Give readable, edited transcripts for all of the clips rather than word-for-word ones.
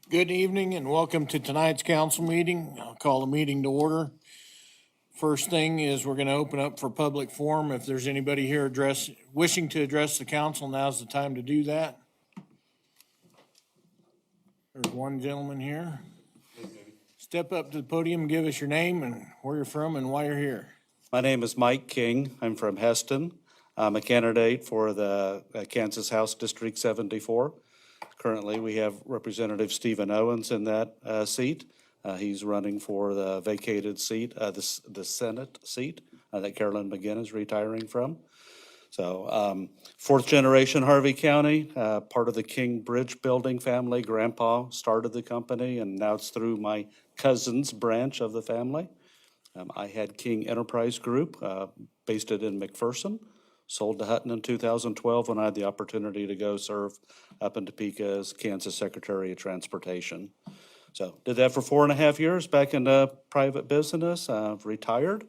Good evening and welcome to tonight's council meeting. I'll call the meeting to order. First thing is we're going to open up for public forum. If there's anybody here wishing to address the council, now's the time to do that. There's one gentleman here. Step up to the podium, give us your name and where you're from and why you're here. My name is Mike King. I'm from Heston. I'm a candidate for the Kansas House District 74. Currently, we have Representative Stephen Owens in that seat. He's running for the vacated seat, the Senate seat that Carolyn McGinn is retiring from. So, fourth generation Harvey County, part of the King Bridge Building family. Grandpa started the company, and now it's through my cousin's branch of the family. I had King Enterprise Group, based it in McPherson, sold to Hutton in 2012 when I had the opportunity to go serve up in Topeka as Kansas Secretary of Transportation. So did that for 4.5 years back into private business, retired,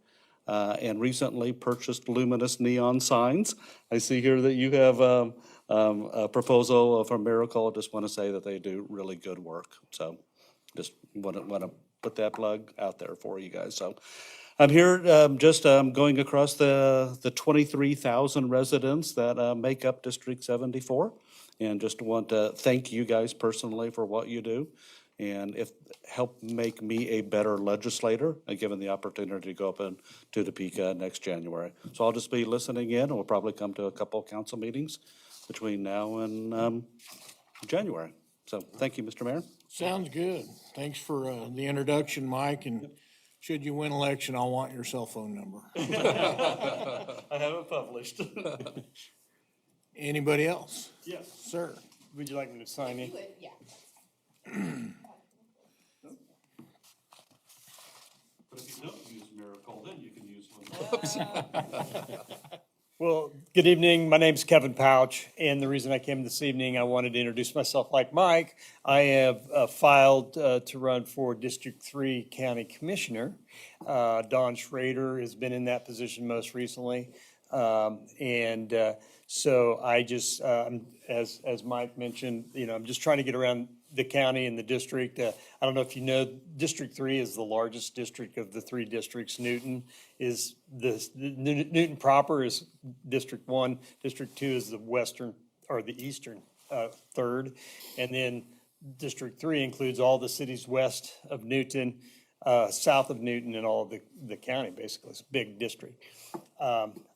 and recently purchased luminous neon signs. I see here that you have a proposal from Miracle. Just want to say that they do really good work. So just want to put that plug out there for you guys. So I'm here just going across the 23,000 residents that make up District 74. And just want to thank you guys personally for what you do. And help make me a better legislator, given the opportunity to go up to Topeka next January. So I'll just be listening in, and we'll probably come to a couple council meetings between now and January. So thank you, Mr. Mayor. Sounds good. Thanks for the introduction, Mike. And should you win election, I'll want your cell phone number. I haven't published. Anybody else? Yes. Sir. Would you like me to sign in? Yeah. But if you don't use Miracle, then you can use one. Well, good evening. My name's Kevin Pouch, and the reason I came this evening, I wanted to introduce myself like Mike. I have filed to run for District 3 County Commissioner. Don Schrader has been in that position most recently. So I just, as Mike mentioned, I'm just trying to get around the county and the district. I don't know if you know, District 3 is the largest district of the 3 districts. Newton proper is District 1. District 2 is the western or the eastern third. And then District 3 includes all the cities west of Newton, south of Newton, and all of the county, basically. It's a big district.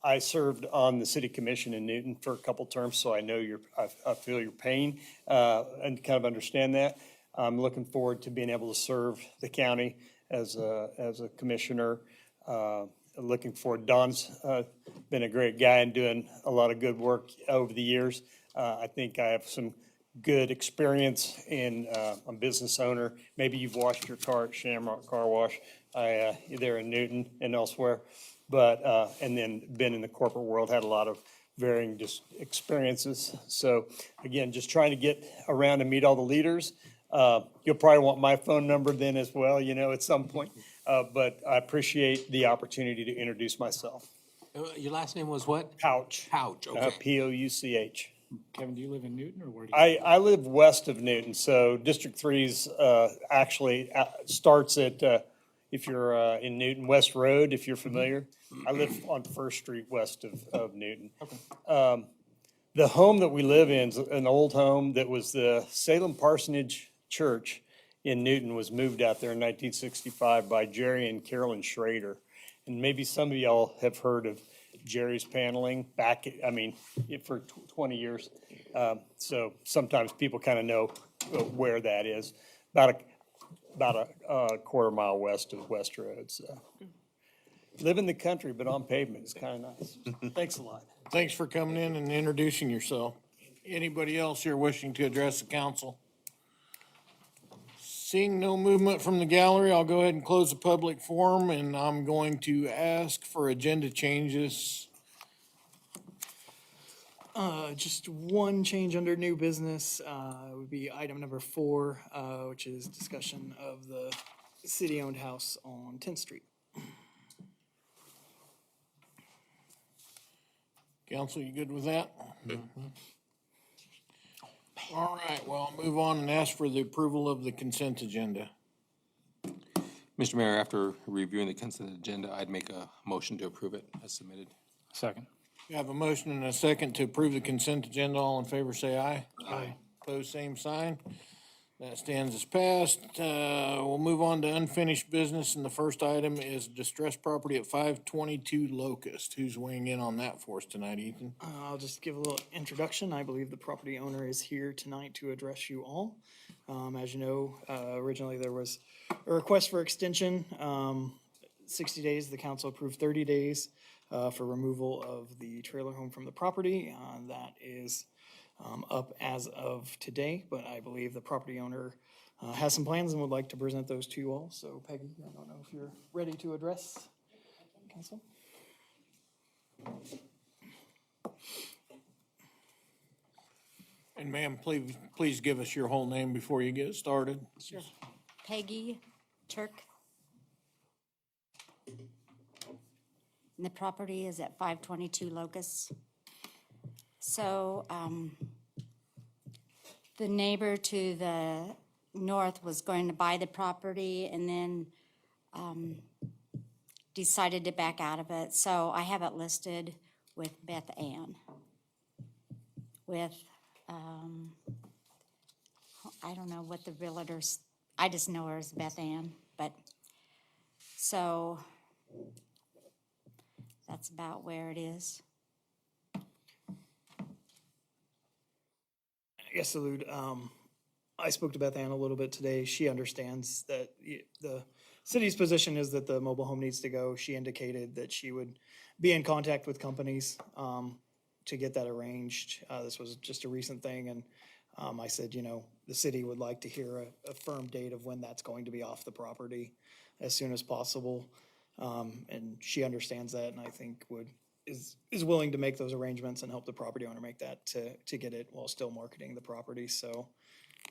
I served on the city commission in Newton for a couple terms, so I know I feel your pain and kind of understand that. I'm looking forward to being able to serve the county as a commissioner. Looking forward. Don's been a great guy and doing a lot of good work over the years. I think I have some good experience in, I'm a business owner. Maybe you've washed your car at Shamrock Car Wash, there in Newton and elsewhere. But, and then been in the corporate world, had a lot of varying experiences. So again, just trying to get around and meet all the leaders. You'll probably want my phone number then as well, at some point. But I appreciate the opportunity to introduce myself. Your last name was what? Pouch. Pouch, okay. Pouch. Kevin, do you live in Newton or where do you? I live west of Newton, so District 3's actually starts at, if you're in Newton, West Road, if you're familiar. I live on First Street west of Newton. Okay. The home that we live in is an old home that was the Salem Parsonage Church in Newton, was moved out there in 1965 by Jerry and Carolyn Schrader. And maybe some of y'all have heard of Jerry's paneling for 20 years. So sometimes people kind of know where that is. About a quarter mile west of West Road. So live in the country, but on pavement is kind of nice. Thanks a lot. Thanks for coming in and introducing yourself. Anybody else here wishing to address the council? Seeing no movement from the gallery, I'll go ahead and close the public forum, and I'm going to ask for agenda changes. Just one change under new business would be item number 4, which is discussion of the city-owned house on 10th Street. Council, you good with that? All right, well, I'll move on and ask for the approval of the consent agenda. Mr. Mayor, after reviewing the consent agenda, I'd make a motion to approve it as submitted. Second. We have a motion and a second to approve the consent agenda. All in favor, say aye. Aye. Opposed, same sign. That stands as passed. We'll move on to unfinished business, and the first item is distressed property at 522 Locust. Who's weighing in on that for us tonight, Ethan? I'll just give a little introduction. I believe the property owner is here tonight to address you all. As you know, originally there was a request for extension, 60 days. The council approved 30 days for removal of the trailer home from the property. That is up as of today, but I believe the property owner has some plans and would like to present those to you all. So Peggy, I don't know if you're ready to address council. And ma'am, please give us your whole name before you get started. Sure. Peggy Turk. And the property is at 522 Locust. So, the neighbor to the north was going to buy the property and then, decided to back out of it. So I have it listed with Beth Ann. With, I don't know what the realtors, I just know her as Beth Ann, but, so that's about where it is. Yes, Salud. I spoke to Beth Ann a little bit today. She understands that the city's position is that the mobile home needs to go. She indicated that she would be in contact with companies to get that arranged. This was just a recent thing, and I said, the city would like to hear a firm date of when that's going to be off the property as soon as possible. And she understands that, and I think is willing to make those arrangements and help the property owner make that to get it while still marketing the property. So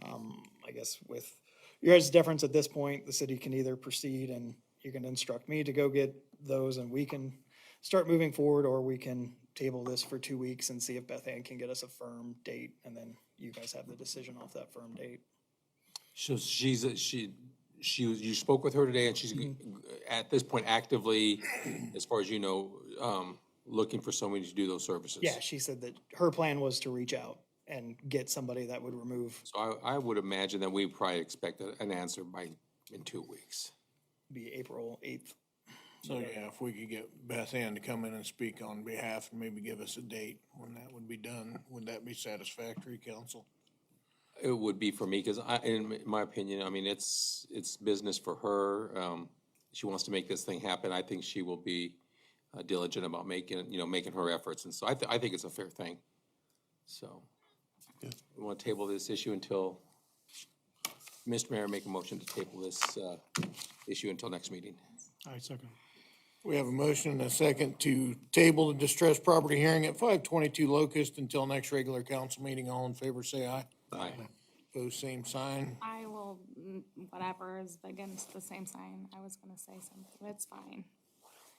I guess with your guys' deference at this point, the city can either proceed and you can instruct me to go get those and we can start moving forward, or we can table this for 2 weeks and see if Beth Ann can get us a firm date, and then you guys have the decision off that firm date. So you spoke with her today, and she's at this point actively, as far as you know, looking for somebody to do those services. Yeah, she said that her plan was to reach out and get somebody that would remove, So I would imagine that we probably expect an answer in 2 weeks. be April 8th. So, yeah, if we could get Beth Ann to come in and speak on behalf and maybe give us a date when that would be done, would that be satisfactory, council? It would be for me, because in my opinion, I mean, it's business for her. She wants to make this thing happen. I think she will be diligent about making her efforts, and so I think it's a fair thing. So, we want to table this issue until, Mr. Mayor, make a motion to table this issue until next meeting. Aye, second. We have a motion and a second to table the distressed property hearing at 522 Locust until next regular council meeting. All in favor, say aye. Aye. Opposed, same sign. I will, whatever is against the same sign, I was gonna say something, but it's fine.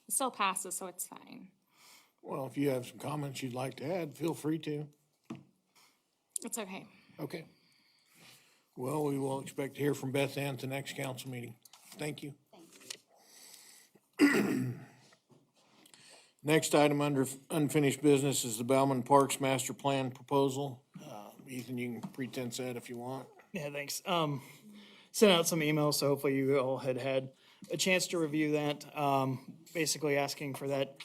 It still passes, so it's fine. Well, if you have some comments you'd like to add, feel free to. It's okay. Okay. Well, we will expect to hear from Beth Ann at the next council meeting. Thank you. Next item under unfinished business is the Bauman Parks Master Plan proposal. Ethan, you can pretense that if you want. Yeah, thanks. Sent out some emails, so hopefully you all had a chance to review that. Basically asking for that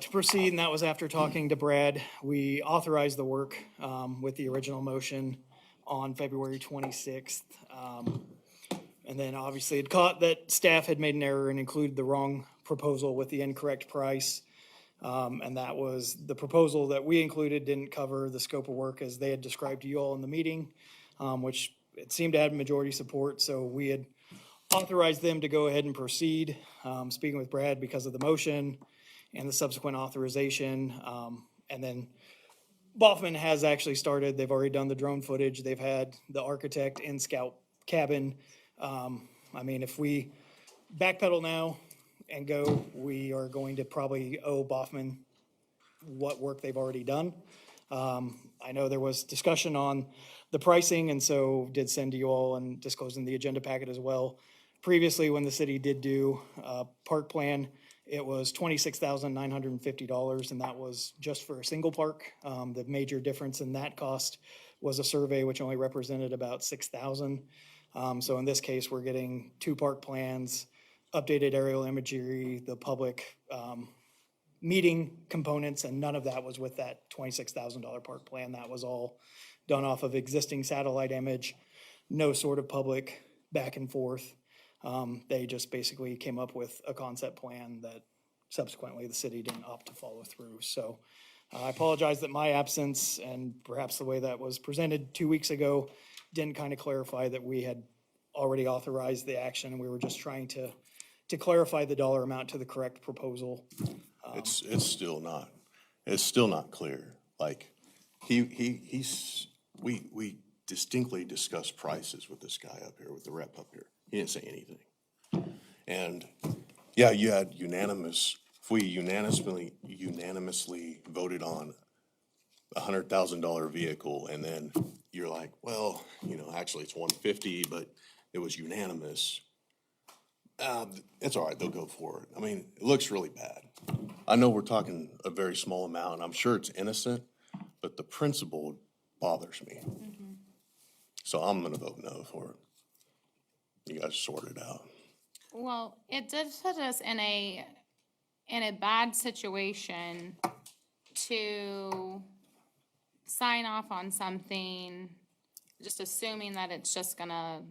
to proceed, and that was after talking to Brad. We authorized the work with the original motion on February 26th. And then obviously it caught that staff had made an error and included the wrong proposal with the incorrect price. And that was, the proposal that we included didn't cover the scope of work as they had described to you all in the meeting, which it seemed to have majority support. So we had authorized them to go ahead and proceed, speaking with Brad because of the motion and the subsequent authorization. And then Boffman has actually started. They've already done the drone footage. They've had the architect in scout cabin. I mean, if we backpedal now and go, we are going to probably owe Boffman what work they've already done. I know there was discussion on the pricing, and so did send to you all and disclosed in the agenda packet as well. Previously, when the city did do a park plan, it was $26,950, and that was just for a single park. The major difference in that cost was a survey, which only represented about 6,000. So in this case, we're getting two park plans, updated aerial imagery, the public meeting components, and none of that was with that $26,000 park plan. That was all done off of existing satellite image, no sort of public back and forth. They just basically came up with a concept plan that subsequently the city didn't opt to follow through. So I apologize that my absence and perhaps the way that was presented 2 weeks ago didn't kind of clarify that we had already authorized the action, and we were just trying to clarify the dollar amount to the correct proposal. It's still not clear. Like, we distinctly discussed prices with this guy up here, with the rep up here. He didn't say anything. And, yeah, you had if we unanimously voted on $100,000 vehicle, and then you're like, well, actually it's 150, but it was unanimous. It's all right, they'll go for it. I mean, it looks really bad. I know we're talking a very small amount, and I'm sure it's innocent, but the principle bothers me. So I'm gonna vote no for it. You guys sort it out. Well, it did put us in a bad situation to sign off on something, just assuming that it's just gonna,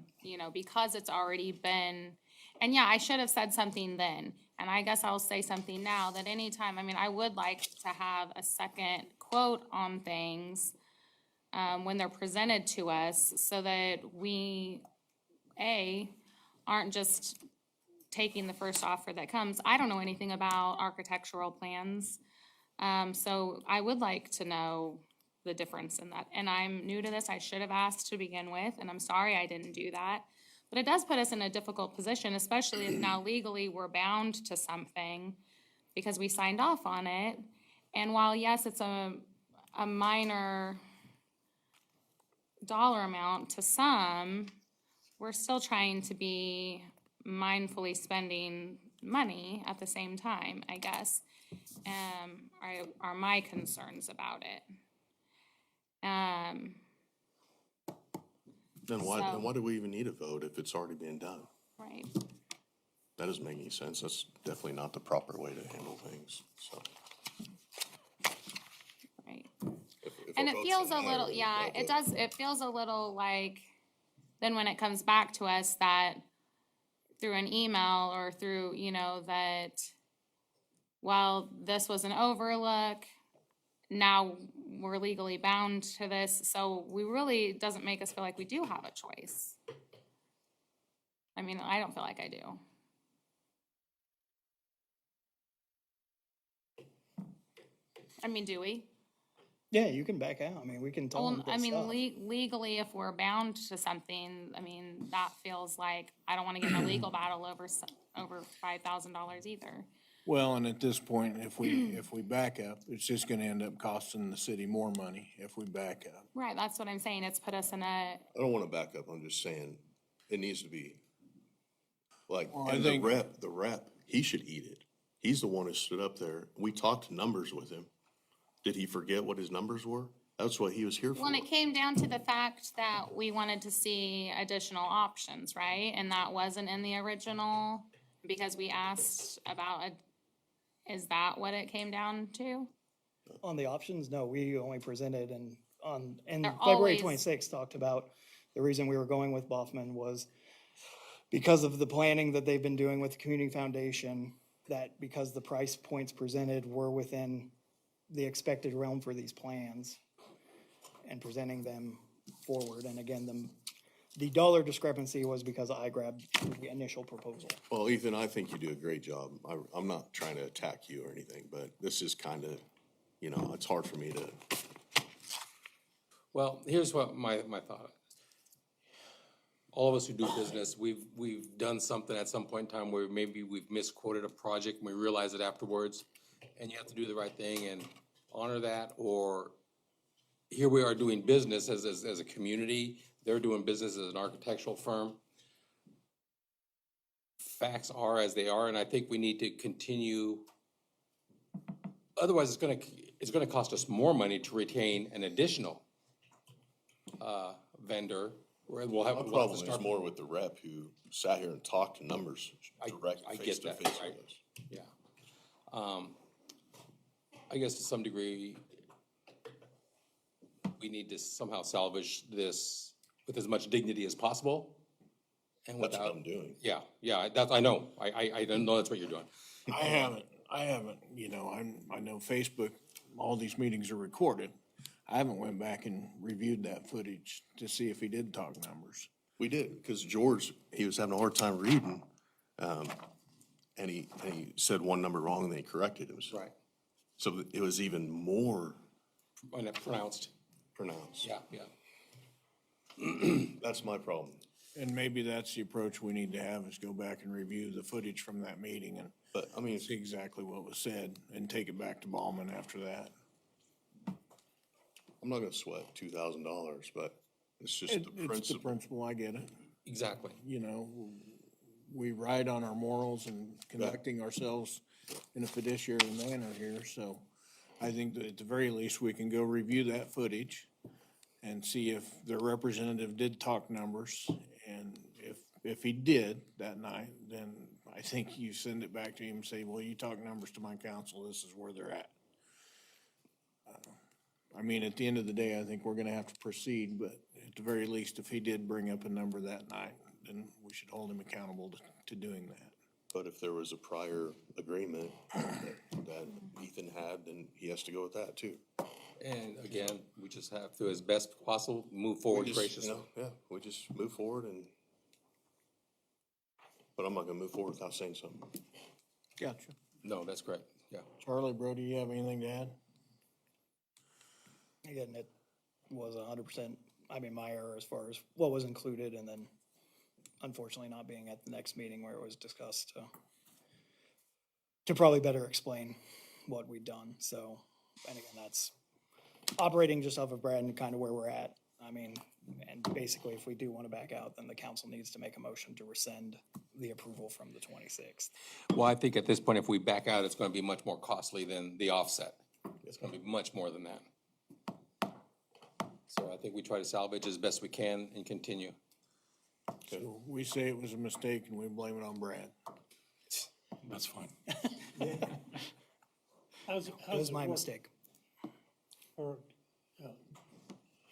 because it's already been, and yeah, I should have said something then. And I guess I'll say something now, that anytime, I would like to have a second quote on things when they're presented to us, so that we, aren't just taking the first offer that comes. I don't know anything about architectural plans, so I would like to know the difference in that. And I'm new to this, I should have asked to begin with, and I'm sorry I didn't do that. But it does put us in a difficult position, especially if now legally we're bound to something because we signed off on it. And while, yes, it's a minor dollar amount to some, we're still trying to be mindfully spending money at the same time, I guess, are my concerns about it. Then why So- do we even need a vote if it's already been done? Right. That doesn't make any sense. That's definitely not the proper way to handle things, so. Right. if And our it votes feels a don't matter, little, then yeah, no it vote. does, it feels a little like, then when it comes back to us that through an email or through, that, well, this was an overlook, now we're legally bound to this, so we really, doesn't make us feel like we do have a choice. I don't feel like I do. Do we? Yeah, you can back out. We can tell them Well, to stop. legally, if we're bound to something, that feels like, I don't wanna get in a legal battle over $5,000 either. Well, and at this point, if we back up, it's just gonna end up costing the city more money if we back up. Right, that's what I'm saying, it's put us in a, I don't wanna back up. I'm just saying it needs to be like, Well, I and think- the rep, he should eat it. He's the one who stood up there. We talked numbers with him. Did he forget what his numbers were? That's what he was here for. when it came down to the fact that we wanted to see additional options, right? And that wasn't in the original, because we asked about is that what it came down to? On the options, no, we only presented and They're February always- 26th talked about the reason we were going with Boffman was because of the planning that they've been doing with the community foundation, that because the price points presented were within the expected realm for these plans and presenting them forward. And again, the dollar discrepancy was because I grabbed the initial proposal. Well, Ethan, I think you do a great job. I'm not trying to attack you or anything, but this is kind of, it's hard for me to. Well, here's what my thought. All of us who do business, we've done something at some point in time where maybe we've misquoted a project and we realize it afterwards. And you have to do the right thing and honor that, or here we are doing business as a community. They're doing business as an architectural firm. Facts are as they are, and I think we need to continue. Otherwise, it's gonna cost us more money to retain an additional vendor. Where we'll have My to problem is start. more with the rep who sat here and talked to numbers direct, I face get to that, face right. with us. Yeah. I guess to some degree, we need to somehow salvage this with as much dignity as possible. And That's what without, I'm doing. yeah, that's, I know, I don't know that's what you're doing. I haven't, you know, I know Facebook, all these meetings are recorded. I haven't went back and reviewed that footage to see if he did talk numbers. We did, because George, he was having a hard time reading, and he said one number wrong and then he corrected it. Right. So it was even more And it pronounced, pronounced. yeah. That's my problem. And maybe that's the approach we need to have, is go back and review the footage from that meeting and But, I mean, see exactly what was said and take it back to Ballman after that. I'm not gonna sweat $2,000, but it's just It's the the principle. principle, I get it. Exactly. You know, we ride on our morals and conducting ourselves in a fiduciary manner here, so I think that at the very least, we can go review that footage and see if the representative did talk numbers, and if he did that night, then I think you send it back to him and say, well, you talk numbers to my council, this is where they're at. I mean, at the end of the day, I think we're gonna have to proceed, but at the very least, if he did bring up a number that night, then we should hold him accountable to doing that. But if there was a prior agreement that Ethan had, then he has to go with that too. And again, we just have to, as best possible, move forward We just, graciously. Yeah, we just move forward but I'm not gonna move forward without saying something. Gotcha. No, that's correct, yeah. Charlie, Brody, you have anything to add? Again, it was 100%, my error as far as what was included, and then unfortunately not being at the next meeting where it was discussed, to probably better explain what we'd done, so, and again, that's operating just off of Brad and kind of where we're at. And basically, if we do want to back out, then the council needs to make a motion to rescind the approval from the 26th. Well, I think at this point, if we back out, it's gonna be much more costly than the offset. It's gonna be much more than that. So I think we try to salvage as best we can and continue. So we say it was a mistake and we blame it on Brad. That's fine. It was my mistake. For,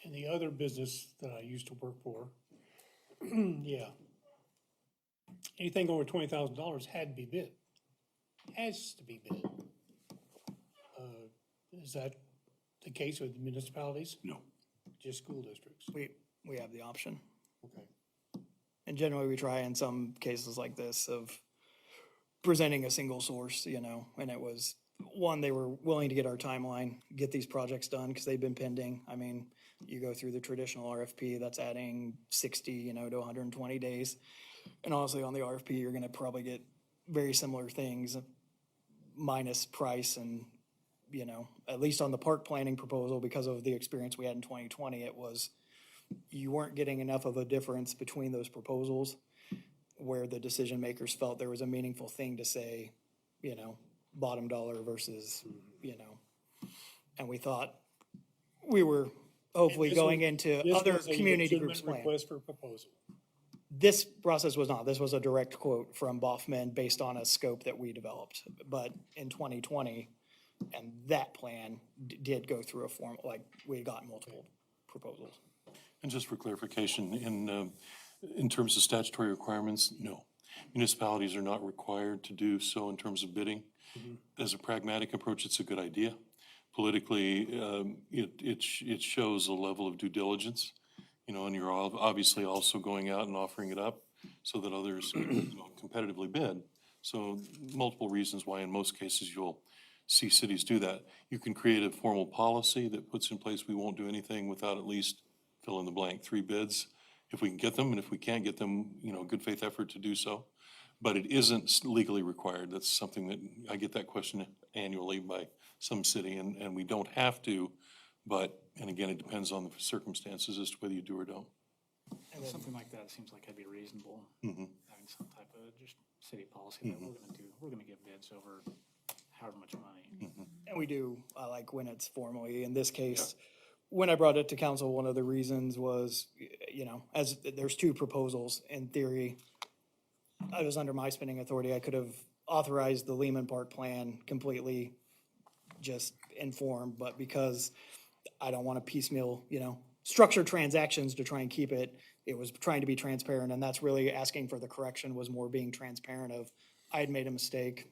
in the other business that I used to work for, yeah. Anything over $20,000 had to be bid. Has to be bid. Is that the case with municipalities? No. Just school districts? We have the option. Okay. And generally, we try in some cases like this of presenting a single source, and it was, one, they were willing to get our timeline, get these projects done, because they've been pending. You go through the traditional RFP, that's adding 60, to 120 days. And honestly, on the RFP, you're gonna probably get very similar things, minus price and, at least on the park planning proposal, because of the experience we had in 2020, it was, you weren't getting enough of a difference between those proposals where the decision makers felt there was a meaningful thing to say, bottom dollar versus, and we thought we were hopefully going into other community groups' plan. Request for proposal. This process was not. This was a direct quote from Baughman based on a scope that we developed. But in 2020, and that plan did go through a form, like we got multiple proposals. And just for clarification, in terms of statutory requirements, no. Municipalities are not required to do so in terms of bidding. As a pragmatic approach, it's a good idea. Politically, it shows a level of due diligence, and you're obviously also going out and offering it up so that others competitively bid. So multiple reasons why in most cases you'll see cities do that. You can create a formal policy that puts in place, we won't do anything without at least fill in the blank, 3 bids. If we can get them, and if we can't get them, good faith effort to do so. But it isn't legally required. That's something that, I get that question annually by some city, and we don't have to, but And again, it depends on the circumstances as to whether you do or don't. Something like that seems like it'd be reasonable, having some type of just city policy that we're gonna give bids over however much money. And we do, like when it's formally, in this case, when I brought it to council, one of the reasons was, you know, as there's two proposals, in theory, I was under my spending authority, I could have authorized the Lehman Park plan completely just informed, but because I don't want to piecemeal, you know, structure transactions to try and keep it, it was trying to be transparent, and that's really asking for the correction, was more being transparent of, I had made a mistake,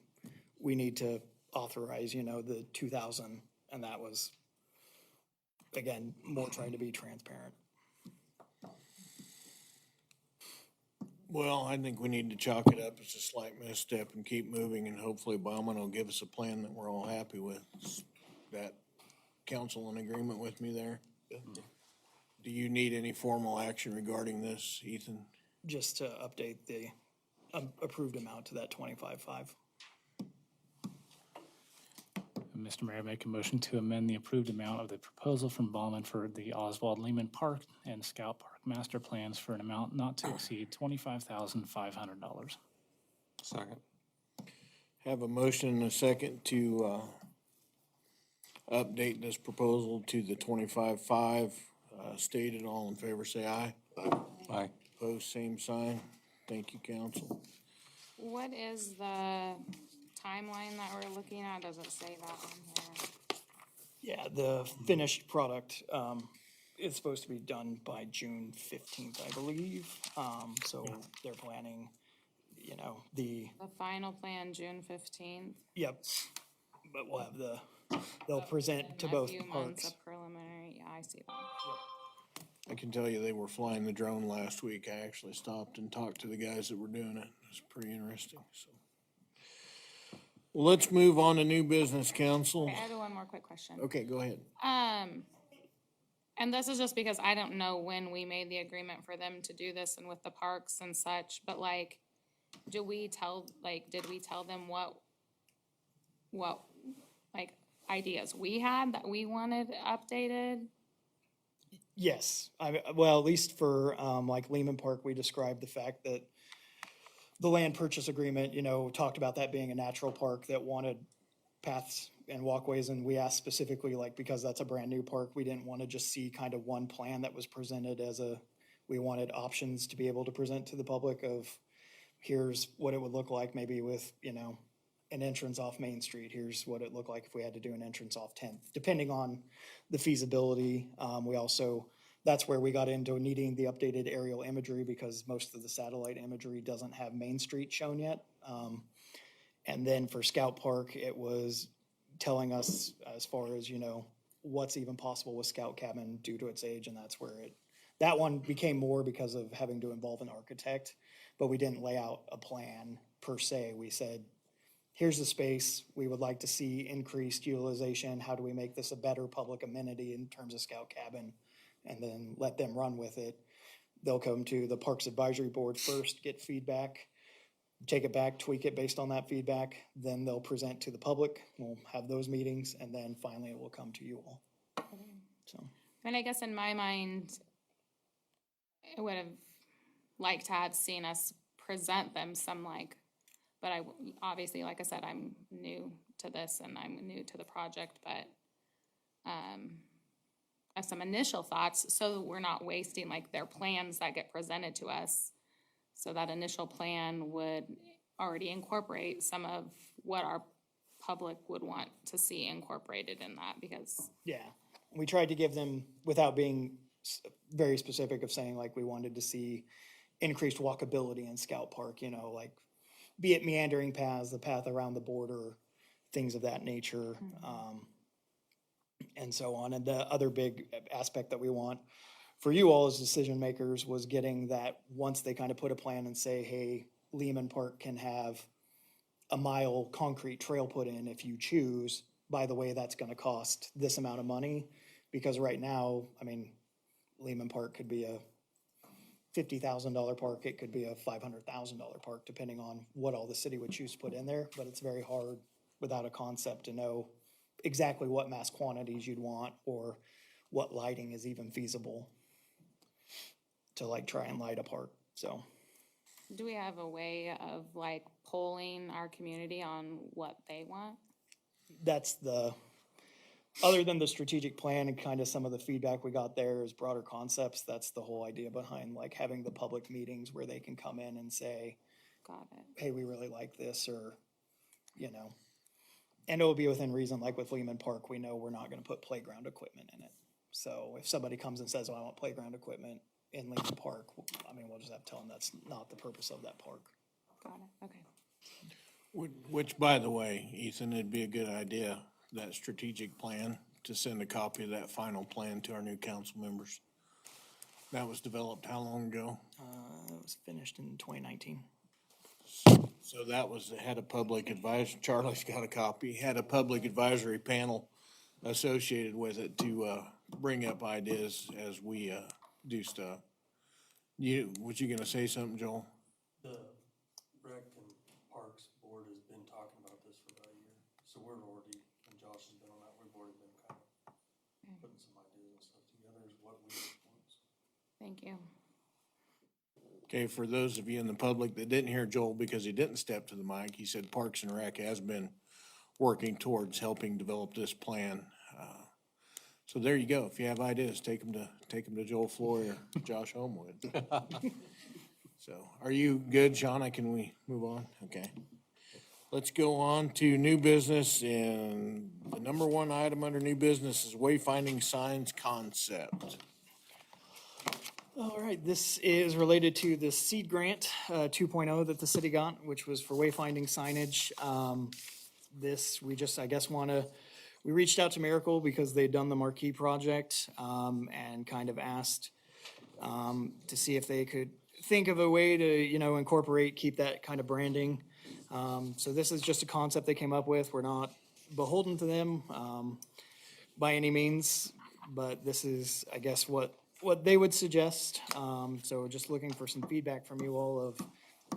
we need to authorize, you know, the 2,000, and that was, again, more trying to be transparent. Well, I think we need to chalk it up as a slight misstep and keep moving, and hopefully Bauman will give us a plan that we're all happy with. Is that council in agreement with me there? Do you need any formal action regarding this, Ethan? Just to update the approved amount to that 25.5. Mr. Mayor, make a motion to amend the approved amount of the proposal from Ballman for the Oswald Lehman Park and Scout Park master plans for an amount not to exceed $25,500. Second. Have a motion and a second to update this proposal to the 25.5 stated. All in favor, say aye. Aye. Opposed, same sign. Thank you, council. What is the timeline that we're looking at? Does it say that on here? Yeah, the finished product is supposed to be done by June 15th, I believe. So they're planning, you know, The final plan, June 15th. yep. But we'll have they'll present to both A few months parks. of preliminary, yeah, I see that. I can tell you they were flying the drone last week. I actually stopped and talked to the guys that were doing it. It's pretty interesting, so. Well, let's move on to new business, council. I have one more quick question. Okay, go ahead. And this is just because I don't know when we made the agreement for them to do this and with the parks and such, but like, did we tell them what, like, ideas we had that we wanted updated? Yes, well, at least for like Lehman Park, we described the fact that the land purchase agreement, you know, talked about that being a natural park that wanted paths and walkways, and we asked specifically, like, because that's a brand new park, we didn't want to just see kind of one plan that was presented as we wanted options to be able to present to the public of, here's what it would look like maybe with, you know, an entrance off Main Street. Here's what it looked like if we had to do an entrance off 10th, depending on the feasibility. We also, that's where we got into needing the updated aerial imagery because most of the satellite imagery doesn't have Main Street shown yet. And then for Scout Park, it was telling us as far as, you know, what's even possible with Scout Cabin due to its age, and that's where that one became more because of having to involve an architect, but we didn't lay out a plan per se. We said, here's the space, we would like to see increased utilization, how do we make this a better public amenity in terms of Scout Cabin, and then let them run with it. They'll come to the Parks Advisory Board first, get feedback, take it back, tweak it based on that feedback, then they'll present to the public, we'll have those meetings, and then finally it will come to you all. So, And I guess in my mind, I would have liked to have seen us present them some like, but obviously, like I said, I'm new to this and I'm new to the project, but have some initial thoughts so we're not wasting like their plans that get presented to us. So that initial plan would already incorporate some of what our public would want to see incorporated in that because. yeah, we tried to give them, without being very specific of saying like we wanted to see increased walkability in Scout Park, you know, like be it meandering paths, the path around the border, things of that nature, and so on. And the other big aspect that we want for you all as decision makers was getting that once they kind of put a plan and say, hey, Lehman Park can have a mile concrete trail put in if you choose, by the way, that's going to cost this amount of money. Because right now, I mean, Lehman Park could be a $50,000 park, it could be a $500,000 park, depending on what all the city would choose to put in there. But it's very hard without a concept to know exactly what mass quantities you'd want or what lighting is even feasible to like try and light a park, so. Do we have a way of like polling our community on what they want? That's the, other than the strategic plan and kind of some of the feedback we got there is broader concepts, that's the whole idea behind like having the public meetings where they can come in and say, Got it. hey, we really like this, or, you know. And it will be within reason, like with Lehman Park, we know we're not gonna put playground equipment in it. So if somebody comes and says, oh, I want playground equipment in Lehman Park, I mean, we'll just have to tell them that's not the purpose of that park. Got it, okay. Which, by the way, Ethan, it'd be a good idea, that strategic plan, to send a copy of that final plan to our new council members. That was developed how long ago? It was finished in 2019. So that was, had a public advisory, Charlie's got a copy, had a public advisory panel associated with it to, bring up ideas as we, do stuff. Was you gonna say something, Joel? The Rec and Parks Board has been talking about this for about a year, so we're already, and Josh has been on that, we've already been kind of putting some ideas and stuff together is what we want. Thank you. Okay, for those of you in the public that didn't hear Joel because he didn't step to the mic, he said Parks and Rec has been working towards helping develop this plan. So there you go. If you have ideas, take them to Joel Flory or Josh Homewood. So, are you good, Shauna? Can we move on? Okay. Let's go on to new business, and the number one item under new business is wayfinding signs concept. All right, this is related to the seed grant 2.0 that the city got, which was for wayfinding signage. This, we just, I guess, we reached out to Miracle because they'd done the marquee project and kind of asked to see if they could think of a way to, you know, incorporate, keep that kind of branding. So this is just a concept they came up with. We're not beholden to them by any means, but this is, I guess, what they would suggest. So just looking for some feedback from you all of,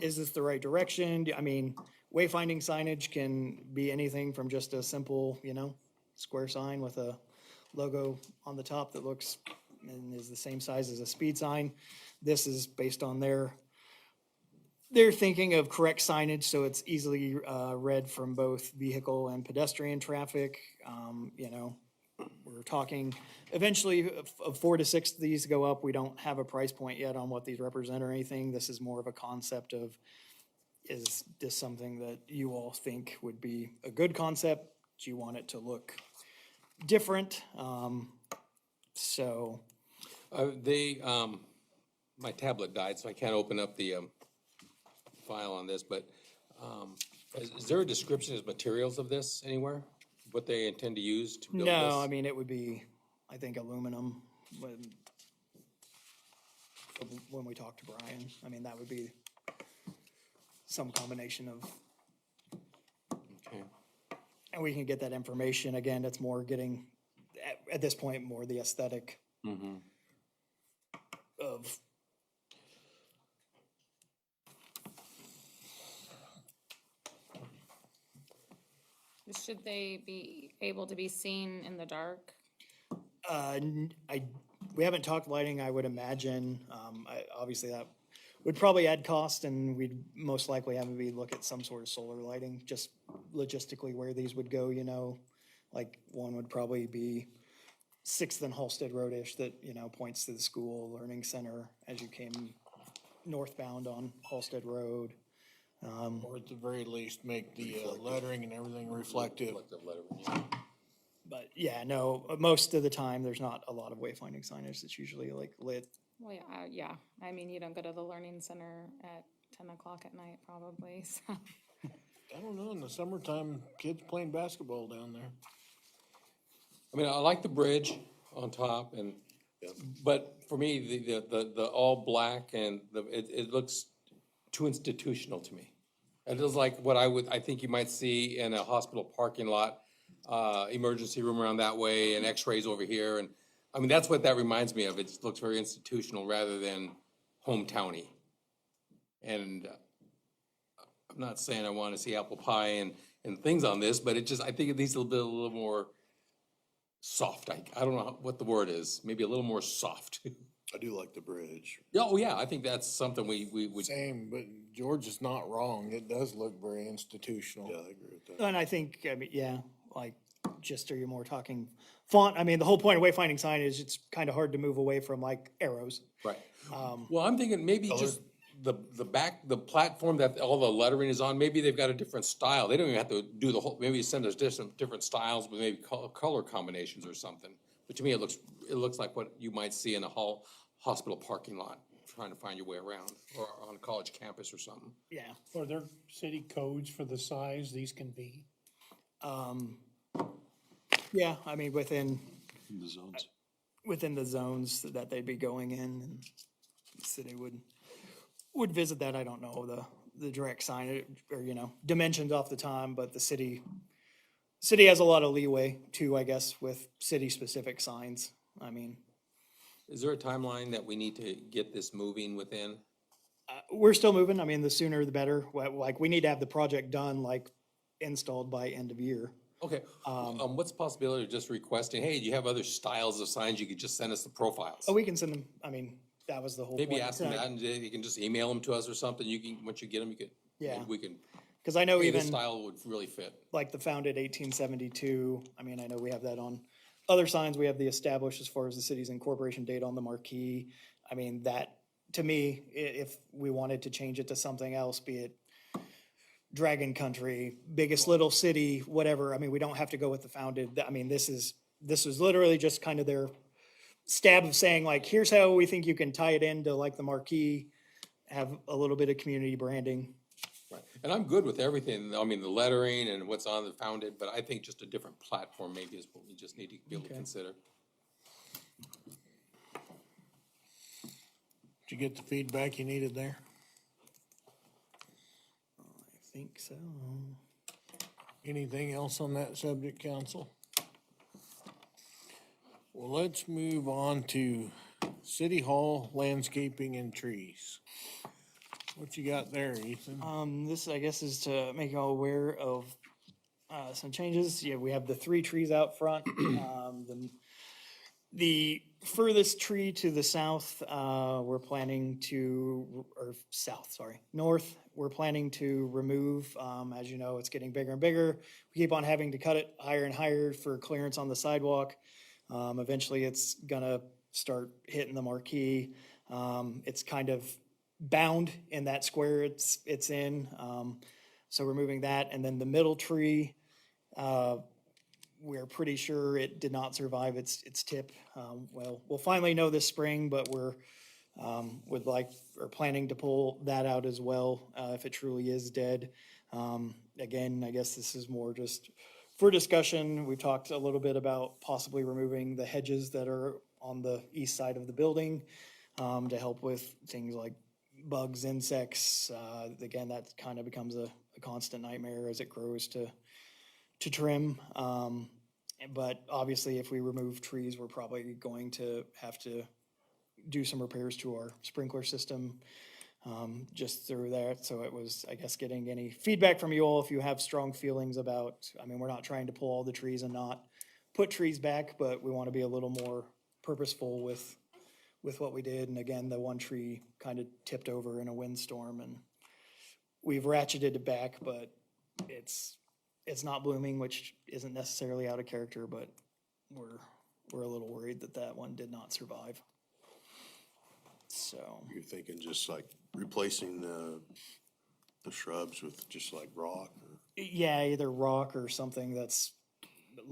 is this the right direction? I mean, wayfinding signage can be anything from just a simple, you know, square sign with a logo on the top that looks and is the same size as a speed sign. This is based on their thinking of correct signage, so it's easily read from both vehicle and pedestrian traffic. You know, we're talking eventually of 4 to 6 of these go up. We don't have a price point yet on what these represent or anything. This is more of a concept of, is this something that you all think would be a good concept? Do you want it to look different? So. My tablet died, so I can't open up the, file on this, but, is there a description of materials of this anywhere? What they intend to use to build this? No, I mean, it would be, I think, aluminum when we talk to Brian. I mean, that would be some combination of, Okay. and we can get that information. Again, it's more getting, at this point, more the aesthetic of. Should they be able to be seen in the dark? We haven't talked lighting, I would imagine. Obviously, that would probably add cost, and we'd most likely have to look at some sort of solar lighting, just logistically where these would go, you know. Like, one would probably be 6th and Halstead Road-ish that, you know, points to the school learning center as you came northbound on Halstead Road. Or at the very least, make the lettering and everything reflective. Reflective lettering, yeah. But yeah, no, most of the time, there's not a lot of wayfinding signage. It's usually like lit. Well, yeah, I mean, you don't go to the learning center at 10 o'clock at night probably, so. I don't know, in the summertime, kids playing basketball down there. I mean, I like the bridge on top and, but for me, the all black and it looks too institutional to me. It looks like what I think you might see in a hospital parking lot, emergency room around that way and x-rays over here. And I mean, that's what that reminds me of. It just looks very institutional rather than hometowny. And I'm not saying I want to see apple pie and things on this, but it just, I think it needs a little more soft. I don't know what the word is, maybe a little more soft. I do like the bridge. Oh, yeah, I think that's something we would, Same, but George is not wrong. It does look very institutional. Yeah, I agree with that. And I think, I mean, yeah, like, just, are you more talking font? I mean, the whole point of wayfinding sign is it's kind of hard to move away from like arrows. right. Well, I'm thinking maybe just the back, the platform that all the lettering is on, maybe they've got a different style. They don't even have to do the whole, maybe send us different styles with maybe color combinations or something. But to me, it looks like what you might see in a hospital parking lot, trying to find your way around, or on a college campus or something. Yeah. Are there city codes for the size these can be? Yeah, I mean, within In the zones. the zones that they'd be going in, and the city would visit that. I don't know the direct sign or, dimensions off the time, but the city has a lot of leeway too, I guess, with city-specific signs. I mean, Is there a timeline that we need to get this moving within? we're still moving. I mean, the sooner the better. Like, we need to have the project done, like, installed by end of year. Okay, what's the possibility of just requesting, hey, do you have other styles of signs? You could just send us the profiles. Oh, we can send them. I mean, that was the whole point. Maybe ask them that, and you can just email them to us or something. You can, once you get them, you could, Yeah. we can, Because I know hey, even this style would really fit. like the founded 1872, I mean, I know we have that on other signs. We have the established as far as the city's incorporation date on the marquee. I mean, that, to me, if we wanted to change it to something else, be it Dragon Country, biggest little city, whatever, I mean, we don't have to go with the founded. I mean, this is literally just kind of their stab of saying, like, here's how we think you can tie it into like the marquee, have a little bit of community branding. Right, and I'm good with everything, I mean, the lettering and what's on the founded, but I think just a different platform maybe is what we just need to be able to consider. Did you get the feedback you needed there? I think so. Anything else on that subject, council? Well, let's move on to City Hall landscaping and trees. What you got there, Ethan? This, I guess, is to make you all aware of some changes. Yeah, we have the 3 trees out front. The furthest tree to the south, we're planning to, or south, sorry, north, we're planning to remove. As you know, it's getting bigger and bigger. We keep on having to cut it higher and higher for clearance on the sidewalk. Eventually, it's gonna start hitting the marquee. It's kind of bound in that square it's in. So removing that, and then the middle tree, we're pretty sure it did not survive its tip. Well, we'll finally know this spring, but we're planning to pull that out as well, if it truly is dead. Again, I guess this is more just for discussion. We've talked a little bit about possibly removing the hedges that are on the east side of the building, to help with things like bugs, insects. Again, that kind of becomes a constant nightmare as it grows to trim. But obviously, if we remove trees, we're probably going to have to do some repairs to our sprinkler system, just through that. So it was, I guess, getting any feedback from you all if you have strong feelings about, I mean, we're not trying to pull all the trees and not put trees back, but we want to be a little more purposeful with what we did. And again, the one tree kind of tipped over in a windstorm, and we've ratcheted it back, but it's not blooming, which isn't necessarily out of character, but we're a little worried that one did not survive. So, You're thinking just like replacing the shrubs with just like rock or? yeah, either rock or something that's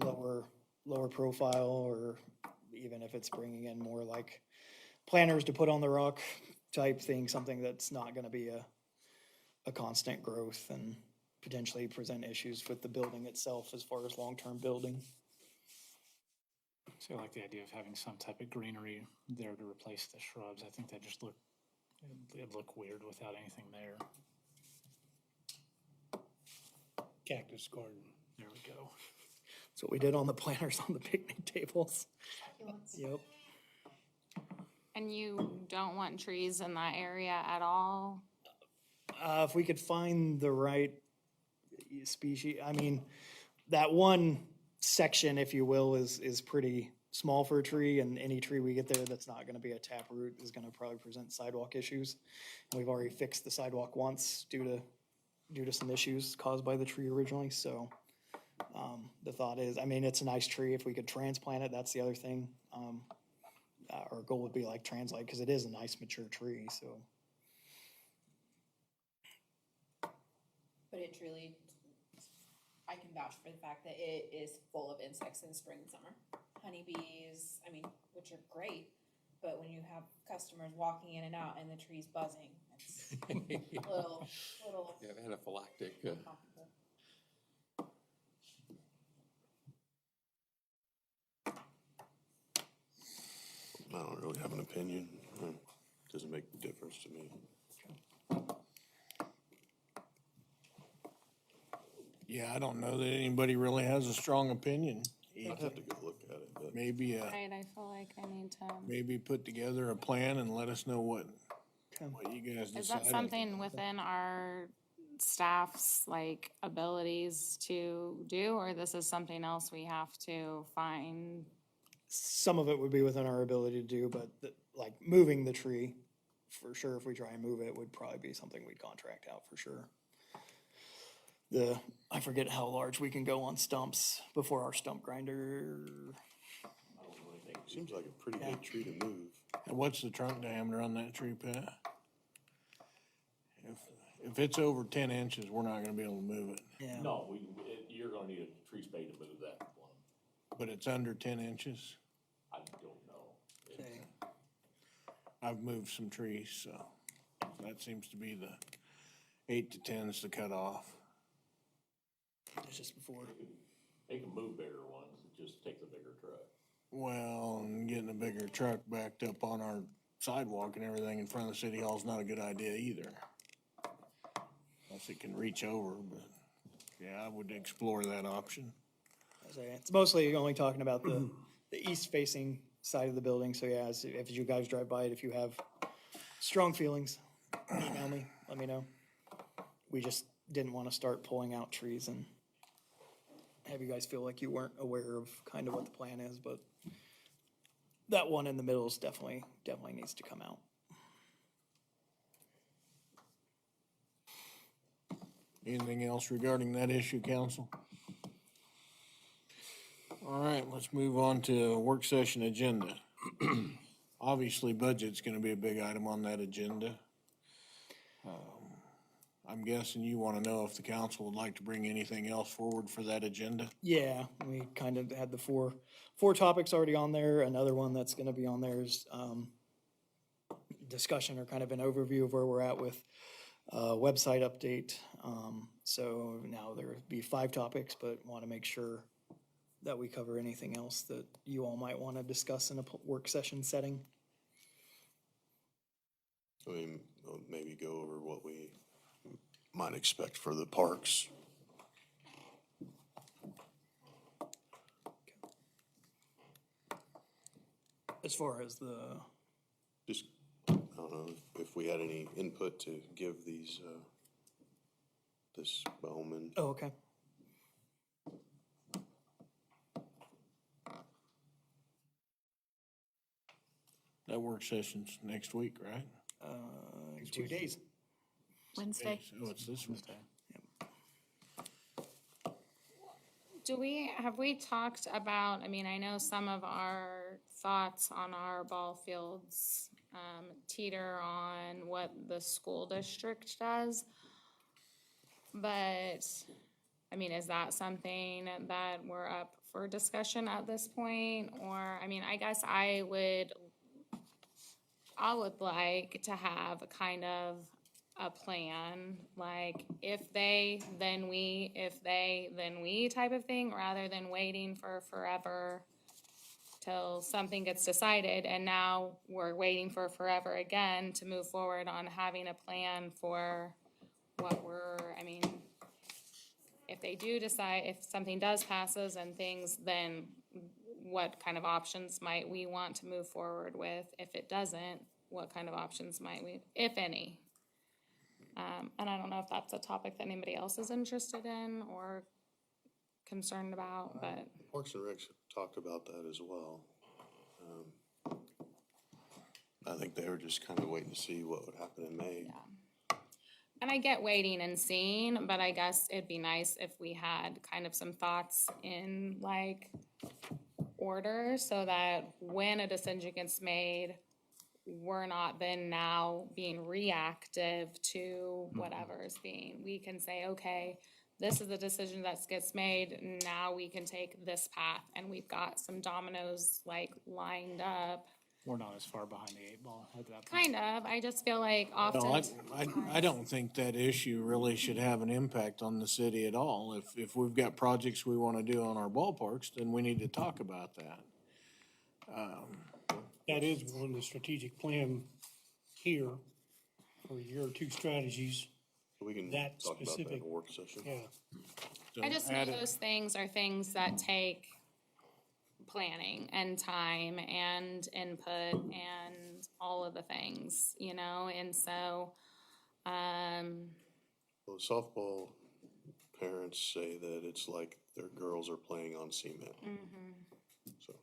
lower profile, or even if it's bringing in more like planters to put on the rock type thing, something that's not gonna be a constant growth and potentially present issues with the building itself as far as long-term building. So I like the idea of having some type of greenery there to replace the shrubs. I think that just it'd look weird without anything there. Cactus garden. There we go. That's what we did on the planters on the picnic tables. Yep. And you don't want trees in that area at all? If we could find the right species, I mean, that one section, if you will, is pretty small for a tree, and any tree we get there that's not gonna be a taproot is gonna probably present sidewalk issues. We've already fixed the sidewalk once due to some issues caused by the tree originally, so the thought is, I mean, it's a nice tree. If we could transplant it, that's the other thing. Our goal would be like translate, because it is a nice mature tree, so. But it truly, I can vouch for the fact that it is full of insects in spring and summer. Honeybees, I mean, which are great, but when you have customers walking in and out and the tree's buzzing, it's a little Yeah, anaphylactic. uncomfortable. I don't really have an opinion. Doesn't make a difference to me. Yeah, I don't know that anybody really has a strong opinion. I'd have to go look at it, but Maybe, Right, I feel like I need to, maybe put together a plan and let us know what you guys decide. is that something within our staff's like abilities to do, or this is something else we have to find? Some of it would be within our ability to do, but like moving the tree, for sure, if we try and move it, would probably be something we'd contract out for sure. I forget how large we can go on stumps before our stump grinder. seems like a pretty big tree to move. And what's the trunk diameter on that tree, Pat? If it's over 10 inches, we're not gonna be able to move it, Yeah. No, you're gonna need a tree spade to move that one. but it's under 10 inches. I don't know. Okay. I've moved some trees, so that seems to be the 8 to 10 is the cutoff. It's just before. They can move bigger ones, it just takes a bigger truck. Well, and getting a bigger truck backed up on our sidewalk and everything in front of the city hall is not a good idea either. Unless it can reach over, but yeah, I would explore that option. It's mostly only talking about the east facing side of the building, so yeah, if you guys drive by it, if you have strong feelings, email me, let me know. We just didn't want to start pulling out trees and have you guys feel like you weren't aware of kind of what the plan is, but that one in the middle is definitely needs to come out. Anything else regarding that issue, council? All right, let's move on to work session agenda. Obviously, budget's gonna be a big item on that agenda. I'm guessing you wanna know if the council would like to bring anything else forward for that agenda? Yeah, we kind of had the four topics already on there. Another one that's gonna be on there is, discussion or kind of an overview of where we're at with, website update. So now there'll be 5 topics, but want to make sure that we cover anything else that you all might want to discuss in a work session setting. I mean, maybe go over what we might expect for the parks. As far as the, Just, I don't know if we had any input to give these, this Bowman. oh, okay. That work session's next week, right? 2 days. Wednesday. Oh, it's this Wednesday. Have we talked about, I mean, I know some of our thoughts on our ball fields teeter on what the school district does. But, I mean, is that something that we're up for discussion at this point? Or, I mean, I guess I would like to have a kind of a plan, like if they, then we, if they, then we type of thing, rather than waiting for forever till something gets decided, and now we're waiting for forever again to move forward on having a plan for what I mean, if they do decide, if something does passes and things, then what kind of options might we want to move forward with? If it doesn't, what kind of options might we, if any? And I don't know if that's a topic that anybody else is interested in, or concerned about, but Parks and Recs talked about that as well. I think they were just kind of waiting to see what would happen in May. and I get waiting and seeing, but I guess it'd be nice if we had kind of some thoughts in like order so that when a decision gets made, we're not then now being reactive to whatever is being, we can say, okay, this is the decision that gets made, now we can take this path, and we've got some dominoes like lined up. We're not as far behind the eight ball at that point. Kind of, I just feel like No, often. I don't think that issue really should have an impact on the city at all. If we've got projects we want to do on our ballparks, then we need to talk about that. That is on the strategic plan here for your two strategies. We can That talk about that in specific- a work session. Yeah, So I just know add it- those things are things that take planning and time and input and all of the things, you know, and so, Well, softball parents say that it's like their girls are playing on cement. So,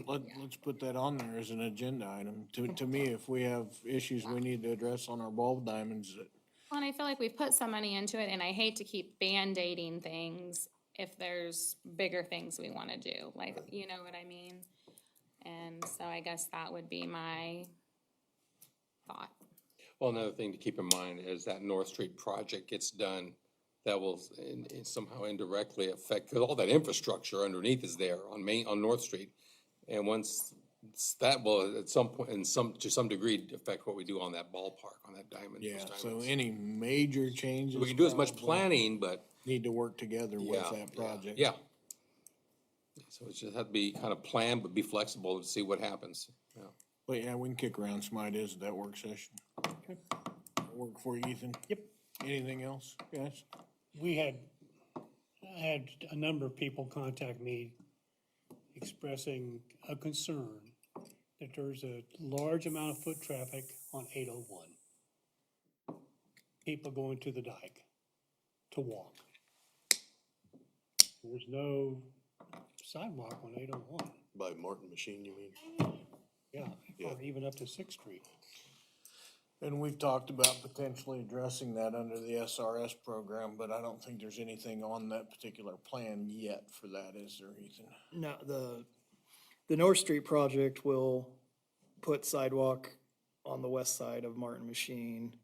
Let's put that on there as an agenda item. To me, if we have issues we need to address on our ball diamonds, and I feel like we've put some money into it, and I hate to keep Band-Aiding things if there's bigger things we wanna do, like, you know what I mean? And so I guess that would be my thought. Well, another thing to keep in mind is that North Street project gets done, that will somehow indirectly affect, because all that infrastructure underneath is there on North Street. And once that will at some point, to some degree, affect what we do on that ballpark, on that diamond. yeah, those so diamonds. any major changes. We can do as much probably planning, but Need to work together with yeah, that project. yeah. So it just have to be kind of planned, but be flexible to see what happens, yeah. But yeah, we can kick around some ideas at that work session. Work for you, Ethan? Yep. Anything else, guys? I had a number of people contact me expressing a concern that there's a large amount of foot traffic on 801. People going to the dike to walk. There's no sidewalk on 801. by Martin Machine, you mean? Yeah, Yeah. or even up to Sixth Street. And we've talked about potentially addressing that under the SRS program, but I don't think there's anything on that particular plan yet for that, is there, Ethan? No, the North Street project will put sidewalk on the west side of Martin Machine,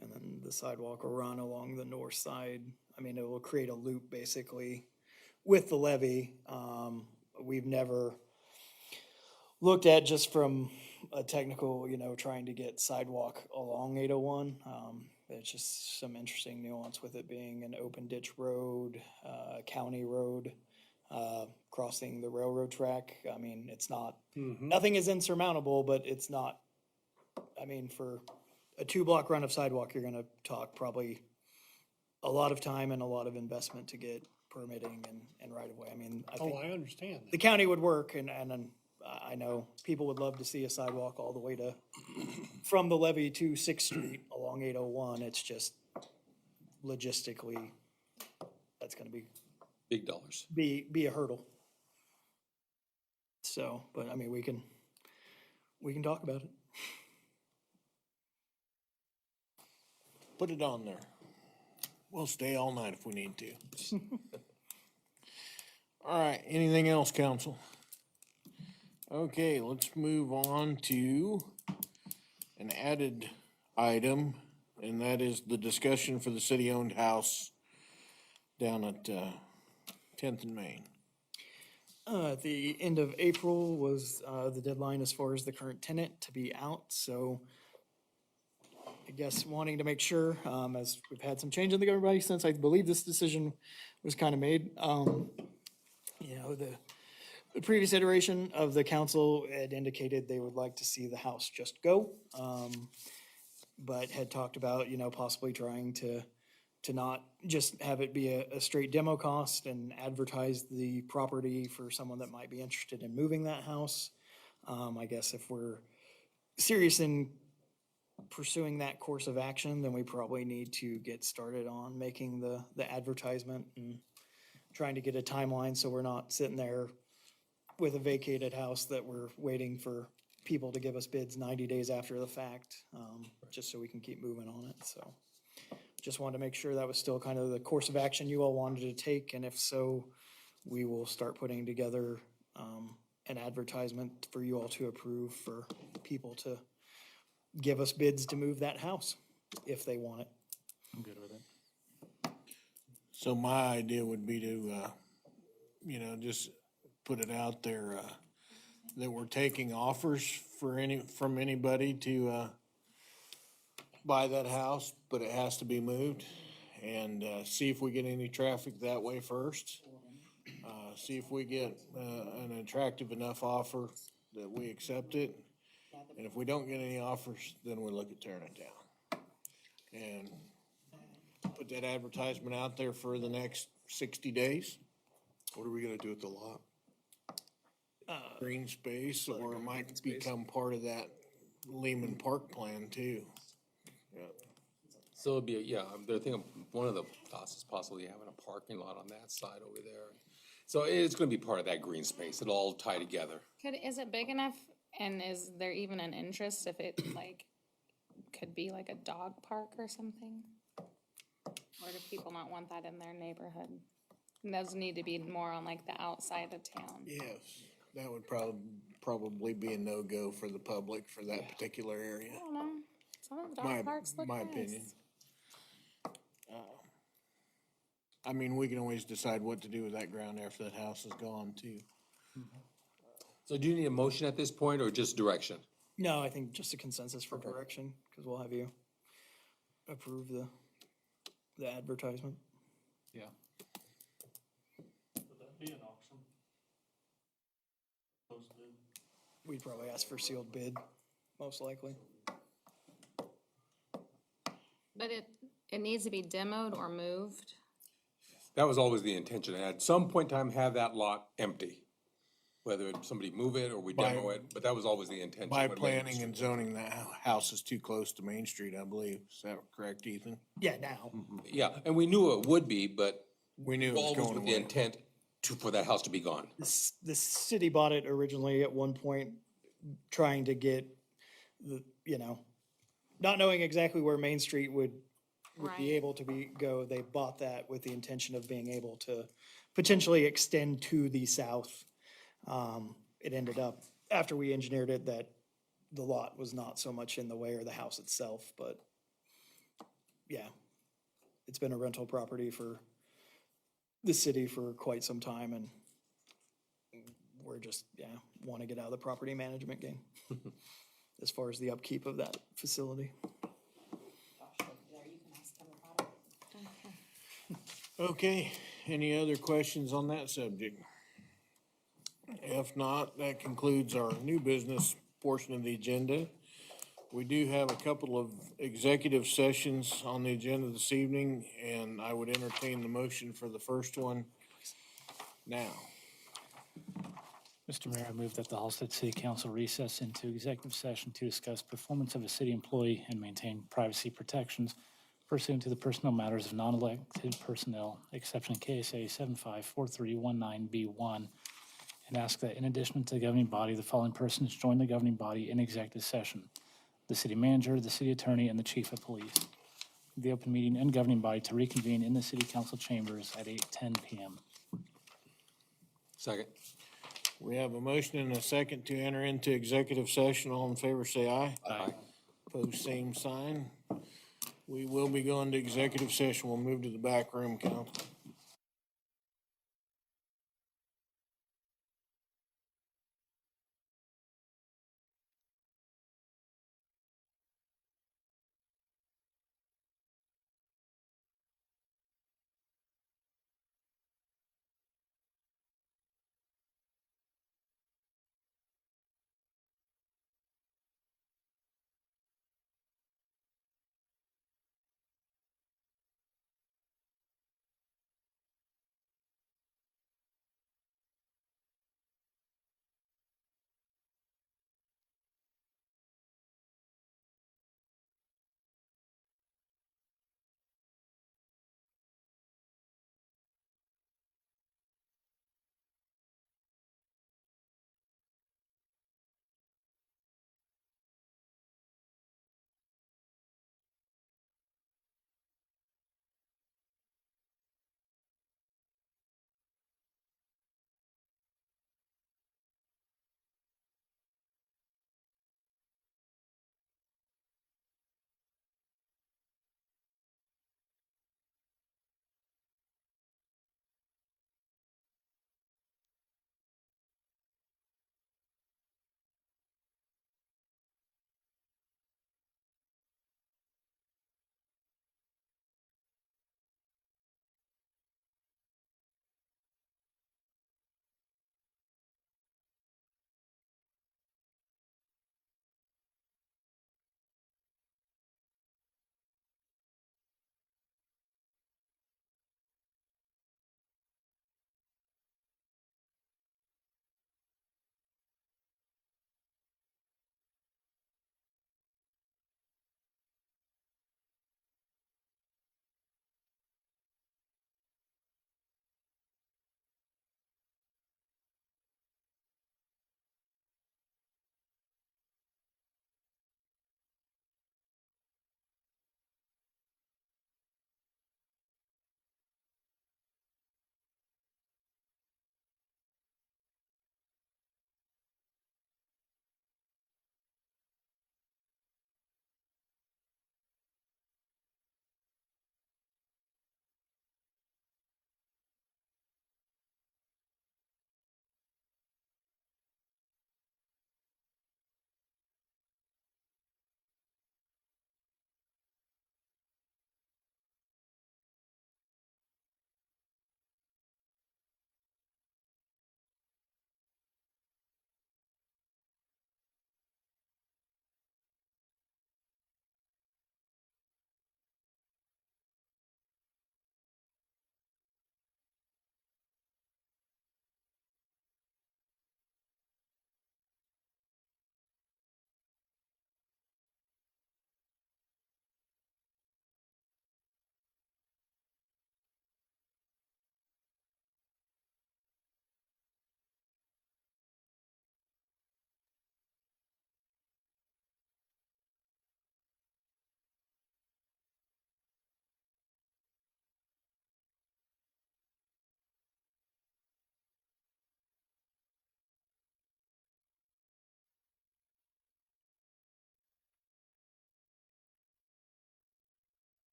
and then the sidewalk will run along the north side. I mean, it will create a loop basically with the levee. We've never looked at just from a technical, trying to get sidewalk along 801. It's just some interesting nuance with it being an open ditch road, county road, crossing the railroad track. I mean, it's not, nothing is insurmountable, but it's not, I mean, for a 2-block run of sidewalk, you're gonna talk probably a lot of time and a lot of investment to get permitting and right of way. I mean, I think I understand the county would work, and I know people would love to see a sidewalk all the way from the levee to Sixth Street along 801. It's just logistically, that's gonna Big dollars. be a hurdle. So, but I mean, we can talk about it. Put it on there. We'll stay all night if we need to. All right, anything else, council? Okay, let's move on to an added item, and that is the discussion for the city-owned house down at 10th and Main. At the end of April was the deadline as far as the current tenant to be out, so I guess wanting to make sure, as we've had some change in the government since I believe this decision was kind of made. The previous iteration of the council had indicated they would like to see the house just go, but had talked about, possibly trying to not just have it be a straight demo cost and advertise the property for someone that might be interested in moving that house. I guess if we're serious in pursuing that course of action, then we probably need to get started on making the advertisement and trying to get a timeline so we're not sitting there with a vacated house that we're waiting for people to give us bids 90 days after the fact, just so we can keep moving on it, so. Just wanted to make sure that was still kind of the course of action you all wanted to take, and if so, we will start putting together an advertisement for you all to approve for people to give us bids to move that house if they want it. I'm good with it. So my idea would be to, just put it out there, that we're taking offers from anybody to, buy that house, but it has to be moved. And, see if we get any traffic that way first. See if we get, an attractive enough offer that we accept it. And if we don't get any offers, then we look at tearing it down. And put that advertisement out there for the next 60 days. What are we gonna do with the lot? Green space, or it might become part of that Lehman Park plan too. Yeah. So it'd be, they're thinking, one of the thoughts is possibly having a parking lot on that side over there. So it's gonna be part of that green space. It'll all tie together. Is it big enough, and is there even an interest if it could be like a dog park or something? Or do people not want that in their neighborhood? And those need to be more on the outside of town. Yes, that would probably be a no-go for the public for that particular area. I don't know, some of the My- dog parks look my nice. opinion. I mean, we can always decide what to do with that ground after that house is gone too. So do you need a motion at this point or just direction? No, I think just a consensus for direction, because we'll have you approve the advertisement. Yeah. Would that be an auction? Closed bid? We'd probably ask for sealed bid, most likely. But it needs to be demoed or moved. That was always the intention. At some point in time, have that lot empty. Whether somebody move it or we demo it, but that was always the intention. By when planning and zoning, that house is too close to Main Street, I believe. Is that correct, Ethan? Yeah, now. Yeah, and we knew it would be, but We knew it was always going with the away. intent for that house to be gone. The city bought it originally at one point, trying to get not knowing exactly where Main Street would be Right. able to go. They bought that with the intention of being able to potentially extend to the south. It ended up, after we engineered it, that the lot was not so much in the way, or the house itself, but yeah, it's been a rental property for the city for quite some time, and we're just, want to get out of the property management game as far as the upkeep of that facility. Okay, any other questions on that subject? If not, that concludes our new business portion of the agenda. We do have a couple of executive sessions on the agenda this evening, and I would entertain the motion for the first one now. Mr. Mayor, I move that the Halstead City Council recess into executive session to discuss performance of a city employee and maintain privacy protections pursuant to the personnel matters of non-elected personnel, exception KSA 754319B1, and ask that in addition to the governing body, the following persons join the governing body in executive session: the city manager, the city attorney, and the chief of police. The open meeting and governing body to reconvene in the city council chambers at 8:10 p.m. Second. We have a motion and a second to enter into executive session. All in favor, say aye. Aye. Opposed, same sign. We will be going to executive session. We'll move to the back room, council.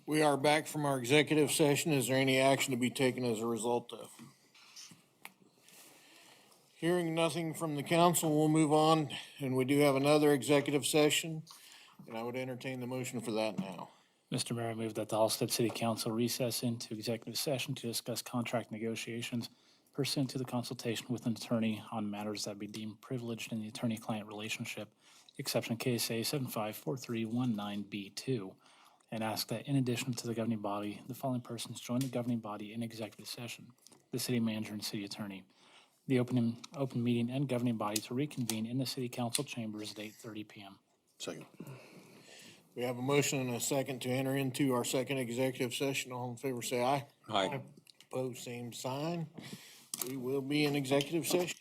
We are back from our executive session. Is there any action to be taken as a result of? Hearing nothing from the council, we'll move on, and we do have another executive session, and I would entertain the motion for that now. Mr. Mayor, I move that the Halstead City Council recess into executive session to discuss contract negotiations pursuant to the consultation with an attorney on matters that be deemed privileged in the attorney-client relationship, exception KSA 754319B2, and ask that in addition to the governing body, the following persons join the governing body in executive session: the city manager and city attorney. The open meeting and governing body to reconvene in the city council chambers at 8:30 PM. Second. We have a motion and a second to enter into our second executive session. All in favor, say aye. Aye. Opposed, same sign. We will be in executive session.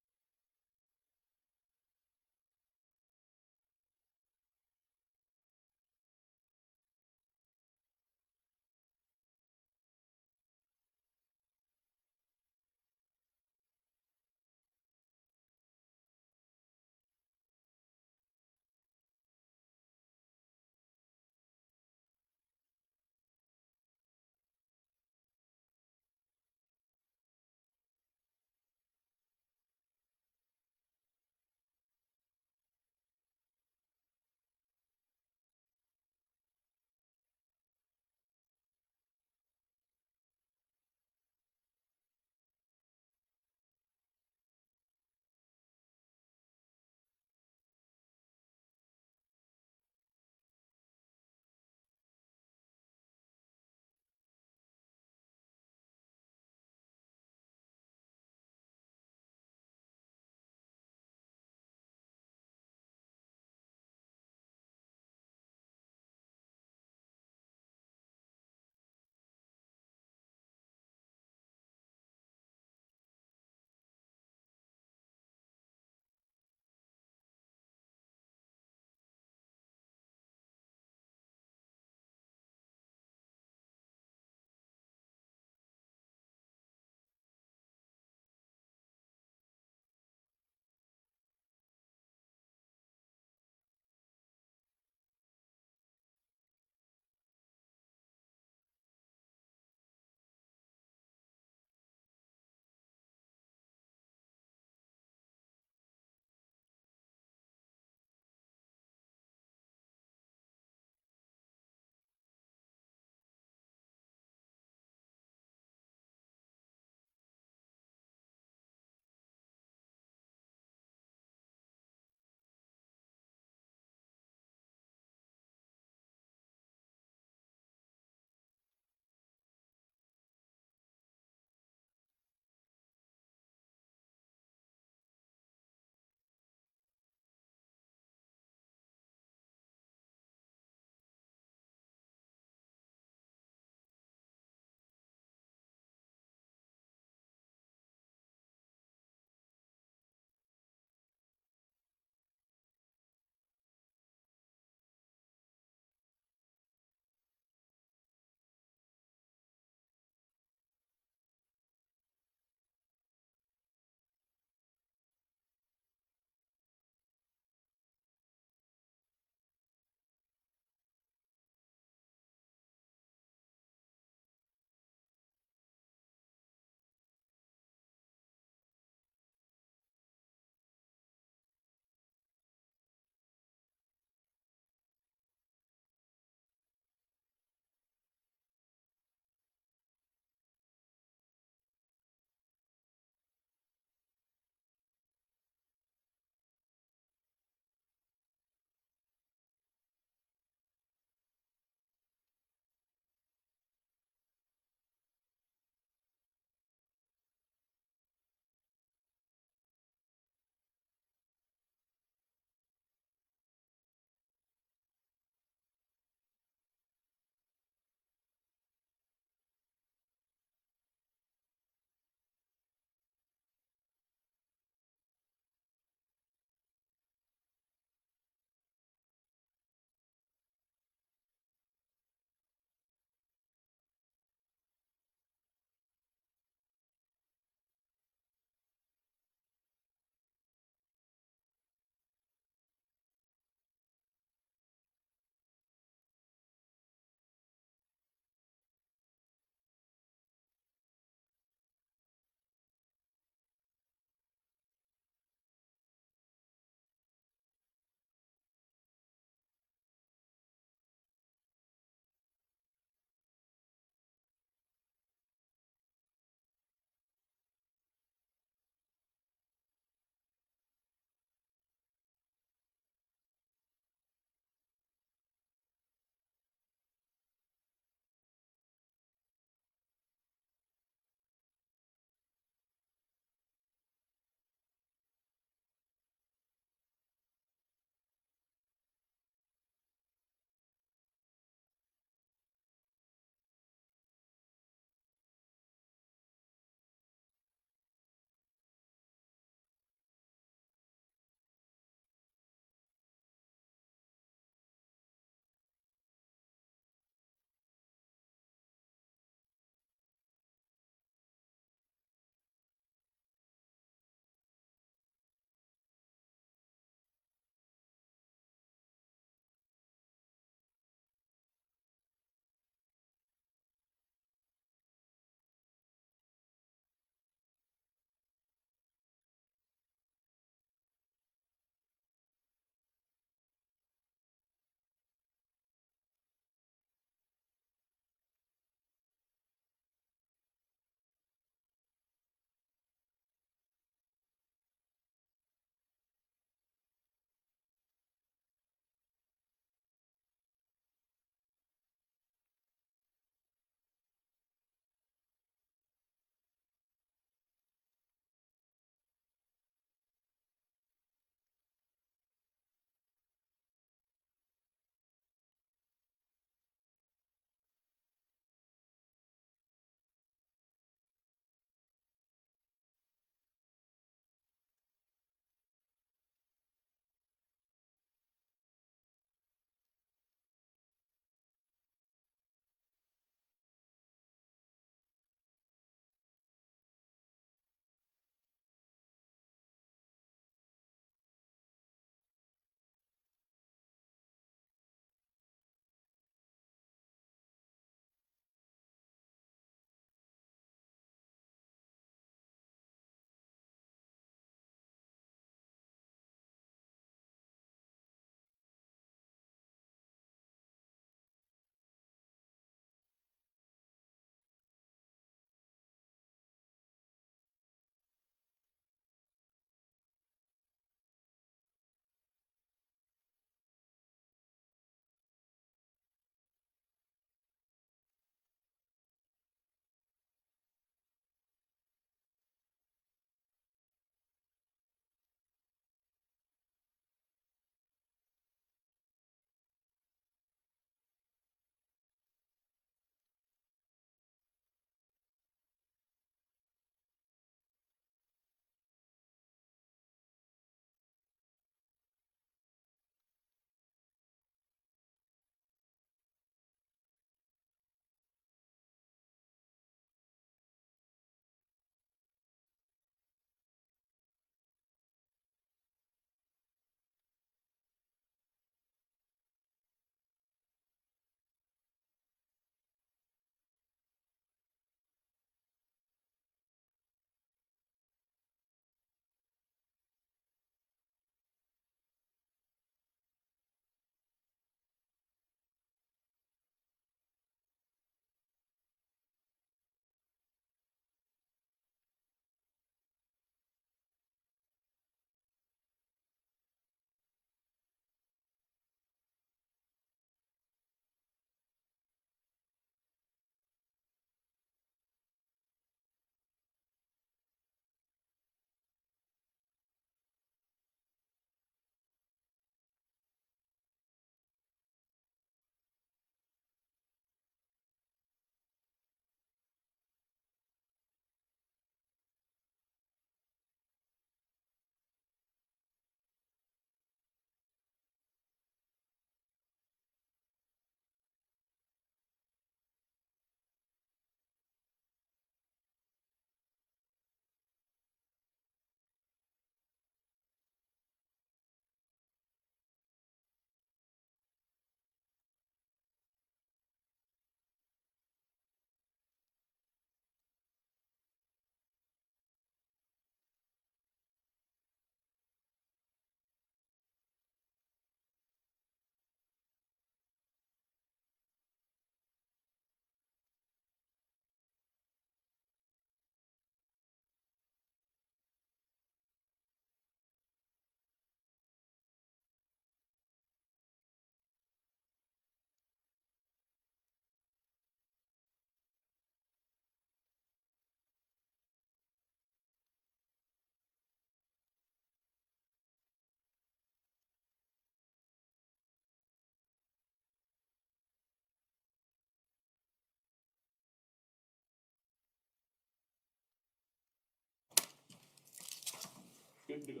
Good to go.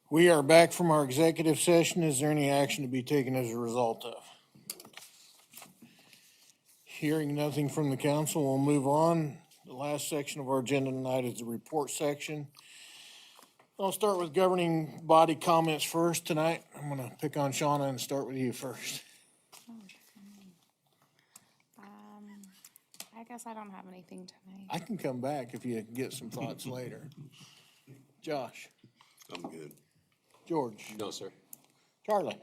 We are back from our executive session. Is there any action to be taken as a result of? Hearing nothing from the council, we'll move on. The last section of our agenda tonight is the report section. I'll start with governing body comments first tonight. I'm gonna pick on Shauna and start with you first. I guess I don't have anything tonight. I can come back if you get some thoughts later. Josh, I'm good. George, No, sir. Charlie.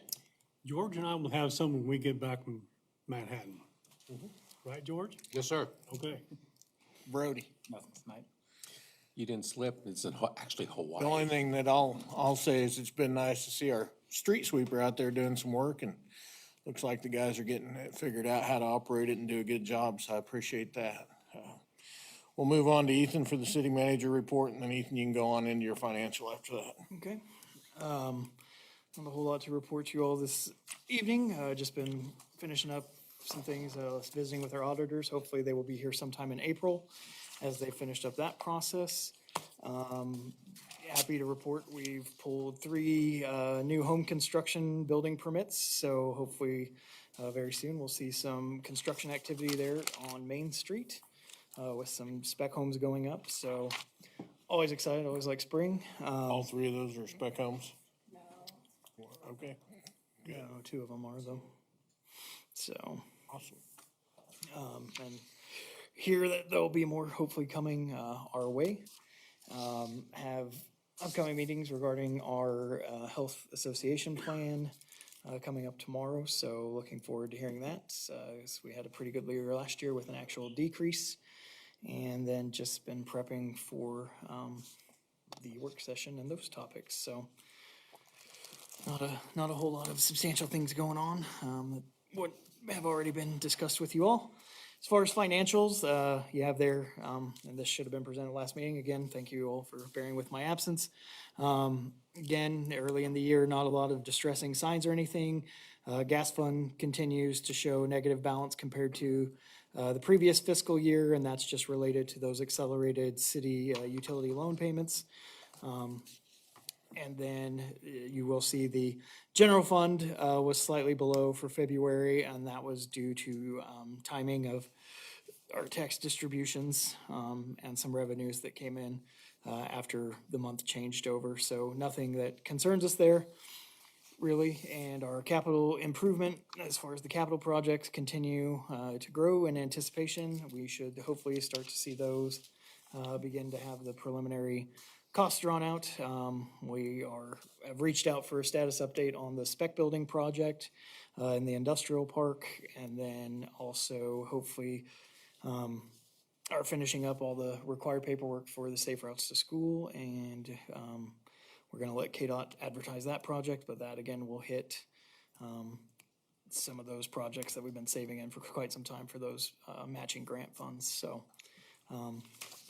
George and I will have some when we get back from Manhattan. Right, George? Yes, sir. Okay. Brody. Nothing tonight. You didn't slip. It's in actually Hawaii. The only thing that I'll say is it's been nice to see our street sweeper out there doing some work, and looks like the guys are getting it figured out how to operate it and do a good job, so I appreciate that. We'll move on to Ethan for the city manager report, and then Ethan, you can go on into your financial after that. Okay. Not a whole lot to report to you all this evening. Just been finishing up some things, visiting with our auditors. Hopefully they will be here sometime in April as they finished up that process. Happy to report we've pulled 3 new home construction building permits. So hopefully very soon we'll see some construction activity there on Main Street with some spec homes going up. So always excited, always like spring. All 3 of those are spec homes? No. Okay, No, 2 of them are though. So, awesome. and hear that there'll be more hopefully coming our way. Have upcoming meetings regarding our health association plan coming up tomorrow. So looking forward to hearing that. We had a pretty good year last year with an actual decrease. And then just been prepping for the work session and those topics. So not a whole lot of substantial things going on that would have already been discussed with you all. As far as financials, you have there, and this should have been presented last meeting. Again, thank you all for bearing with my absence. Again, early in the year, not a lot of distressing signs or anything. Gas fund continues to show negative balance compared to the previous fiscal year, and that's just related to those accelerated city utility loan payments. And then you will see the general fund was slightly below for February, and that was due to timing of our tax distributions and some revenues that came in after the month changed over. So nothing that concerns us there, really. And our capital improvement, as far as the capital projects continue to grow in anticipation, we should hopefully start to see those begin to have the preliminary costs drawn out. We have reached out for a status update on the spec building project in the industrial park, and then also hopefully are finishing up all the required paperwork for the Safe Routes to School, and we're gonna let KDOT advertise that project, but that again will hit some of those projects that we've been saving in for quite some time for those matching grant funds. So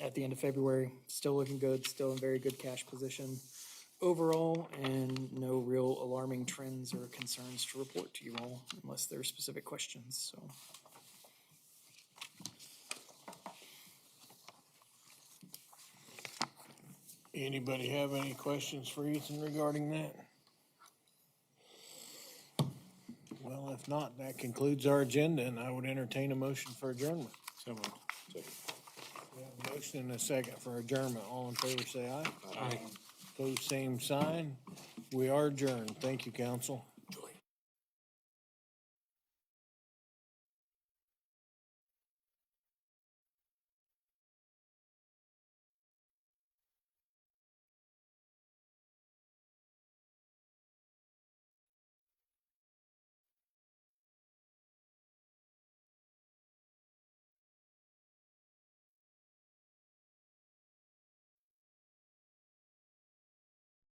at the end of February, still looking good, still in very good cash position overall, and no real alarming trends or concerns to report to you all unless there are specific questions, so. Anybody have any questions for Ethan regarding that? Well, if not, that concludes our agenda, and I would entertain a motion for adjournment. So moved. We have a motion and a second for adjournment. All in favor, say aye. Aye. Pose same sign. We are adjourned. Thank you, council.